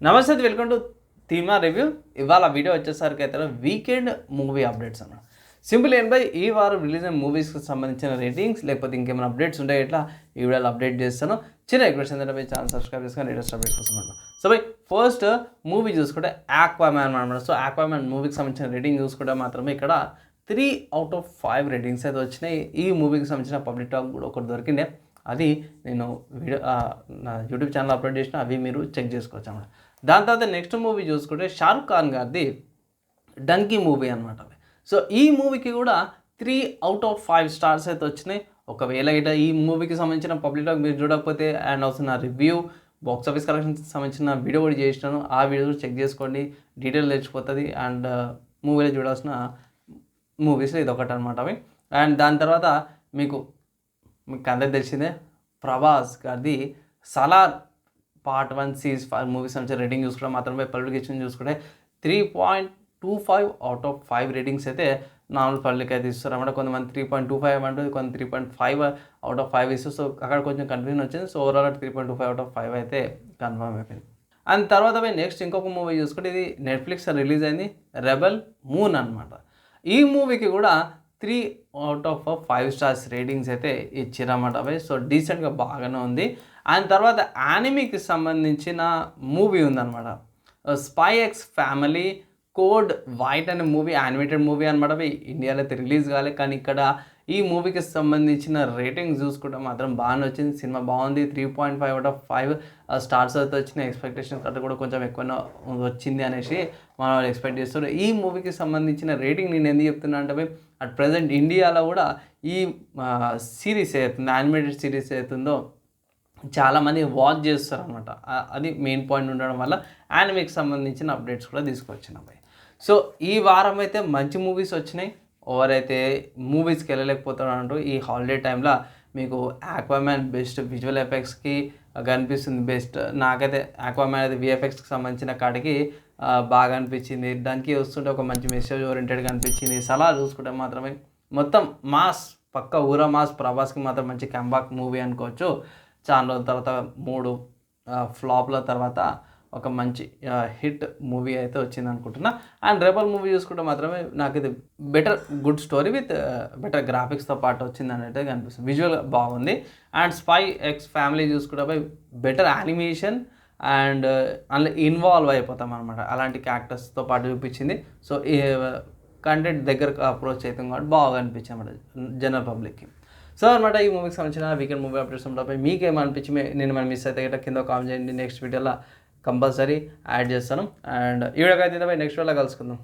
నమస్తే, welcome to థీమా review. ఇవాళ video వచ్చేసరికి అయితే వీకెండ్ మూవీ అప్డేట్స్ అన్న. సింపుల్ ఏం బై ఈ వారం రిలీజ్ అయిన మూవీస్కి సంబంధించిన రేటింగ్స్ లేకపోతే ఇంకేమైనా అప్డేట్స్ ఉంటాయి ఇట్లా ఈ వీడియోలో అప్డేట్ చేస్తాను. చిన్న రిక్వెస్ట్ ఏంటంటే బై ఛానల్ సబ్స్క్రైబ్ చేసుకొని లేటెస్ట్ అప్డేట్స్ కోసం అనమాట. సో బై ఫస్ట్ మూవీ చూసుకుంటే ఆక్వామ్యాన్ అనమాట. సో ఆక్వామ్యాన్ మూవీకి సంబంధించిన రేటింగ్ చూసుకుంటే మాత్రమే ఇక్కడ 3/5 రేటింగ్స్ అయితే వచ్చినాయి. ఈ మూవీకి సంబంధించిన పబ్లిక్ టాక్ కూడా ఒకటి దొరికిండే, అది నేను వీడియో నా యూట్యూబ్ ఛానల్ అప్లోడ్ చేసిన, అవి మీరు చెక్ చేసుకోవచ్చు అన్నమాట. దాని తర్వాత నెక్స్ట్ మూవీ చూసుకుంటే షారుఖ్ ఖాన్ గారిది డంకీ మూవీ అనమాట. సో ఈ మూవీకి కూడా 3/5 స్టార్స్ అయితే వచ్చినాయి. ఒకవేళ ఇట ఈ మూవీకి సంబంధించిన పబ్లిక్ టాక్ మీరు చూడకపోతే అండ్ ఆల్సో నా రివ్యూ బాక్స్ ఆఫీస్ కలెక్షన్కి సంబంధించిన వీడియో కూడా చేసినాను, ఆ వీడియో చెక్ చేసుకోండి, డీటెయిల్ తెచ్చిపోతుంది. అండ్ మూవీలో చూడాల్సిన మూవీస్లో ఇది ఒకటి అనమాట అవి. అండ్ దాని తర్వాత మీకు అందరికి తెలిసిందే ప్రభాస్ గారిది సలార్ పార్ట్ 1 సీరీస్ 5 మూవీస్ నుంచి రేటింగ్ చూసుకుంటే మాత్రమే పబ్లికేషన్ చూసుకుంటే 3.25/5 రేటింగ్స్ అయితే నార్మల్ పబ్లిక్ అయితే ఇస్తారు అన్నమాట. కొంతమంది 3.25 అంటుంది, కొంత 3.5/5 ఇస్తారు. సో అక్కడ కొంచెం కన్ఫ్యూజన్ వచ్చింది. సో ఓవరాల్ 3.25/5 అయితే కన్ఫర్మ్ అయిపోయింది. అండ్ తర్వాత నెక్స్ట్ ఇంకొక మూవీ చూసుకుంటే ఇది నెట్ఫ్లిక్స్ రిలీజ్ అయింది, రెబెల్ మూన్ అనమాట. ఈ మూవీకి కూడా 3/5 స్టార్స్ రేటింగ్స్ అయితే ఇచ్చిరన్నమాట అవి. సో డీసెంట్గా బాగానే ఉంది. అండ్ తర్వాత యానిమీకి సంబంధించిన మూవీ ఉందన్నమాట, spy X family code white అనే మూవీ, యానిమేటెడ్ మూవీ అనమాట. అవి ఇండియాలో అయితే రిలీజ్ కాలే, కానీ ఇక్కడ ఈ మూవీకి సంబంధించిన రేటింగ్స్ చూసుకుంటే మాత్రం బాగానే వచ్చింది. సినిమా బాగుంది. 3.5/5 స్టార్స్ అయితే వచ్చిన ఎక్స్పెక్టేషన్స్ కంటే కూడా కొంచెం ఎక్కువ వచ్చింది అనేసి మనం ఎక్స్పెక్ట్ చేస్తారు. ఈ మూవీకి సంబంధించిన రేటింగ్ నేను ఎందుకు చెప్తున్నా అంటే అట్ ప్రజెంట్ ఇండియాలో కూడా ఈ సిరీస్ అవుతుంది, యానిమేటెడ్ సిరీస్ అవుతుందో చాలామంది వాచ్ చేస్తారు అనమాట. అది మెయిన్ పాయింట్ ఉండడం వల్ల యానిమేకి సంబంధించిన అప్డేట్స్ కూడా తీసుకొచ్చినాయి. సో ఈ వారం అయితే మంచి మూవీస్ వచ్చినాయి. ఎవరైతే మూవీస్కి వెళ్ళలేకపోతున్నారంటూ ఈ హాలిడే టైంలో మీకు ఆక్వామ్యాన్ బెస్ట్ విజువల్ ఎఫెక్ట్స్కి కనిపిస్తుంది బెస్ట్. నాకైతే ఆక్వామ్యాన్ అది విఎఫ్ఎక్స్కి సంబంధించిన కాడికి బాగా అనిపించింది. దానికి వస్తుంటే ఒక మంచి మెసేజ్ ఓరియంటెడ్గా అనిపించింది. సలార్ చూసుకుంటే మాత్రమే మొత్తం మాస్, పక్క ఊరా మాస్. ప్రభాస్కి మాత్రం మంచి కంబ్యాక్ మూవీ అనుకోవచ్చు. చాలా రోజుల తర్వాత 3 ఫ్లాప్ల తర్వాత ఒక మంచి హిట్ మూవీ అయితే వచ్చింది అనుకుంటున్నా. అండ్ రెబల్ మూవీ చూసుకుంటే మాత్రమే నాకు ఇది better good story with better గ్రాఫిక్స్తో పాటు వచ్చింది అనేది కనిపిస్తుంది. విజువల్ బాగుంది. అండ్ స్పై ఎక్స్ ఫ్యామిలీ చూసుకుంటే బెటర్ యానిమేషన్ అండ్ అందులో ఇన్వాల్వ్ అయిపోతాం అనమాట, అలాంటి క్యారెక్టర్స్తో పాటు చూపించింది. సో ఈ కంటెంట్ దగ్గరకు అప్రోచ్ అవుతుంది కాబట్టి బాగా అనిపించింది అన్నమాట జనరల్ పబ్లిక్కి. సో అనమాట ఈ మూవీకి సంబంధించిన వీకెండ్ మూవీ అప్డేట్స్ ఉంటాయి. మీకేమనిపించి నేను మనం మిస్ అయితే కింద కామెంట్ చేయండి. నెక్స్ట్ వీడియోలో కంపల్సరీ యాడ్ చేస్తాను. అండ్ ఈ వీడియోకి అయితే నెక్స్ట్ వీడియోలో కలుసుకుందాం.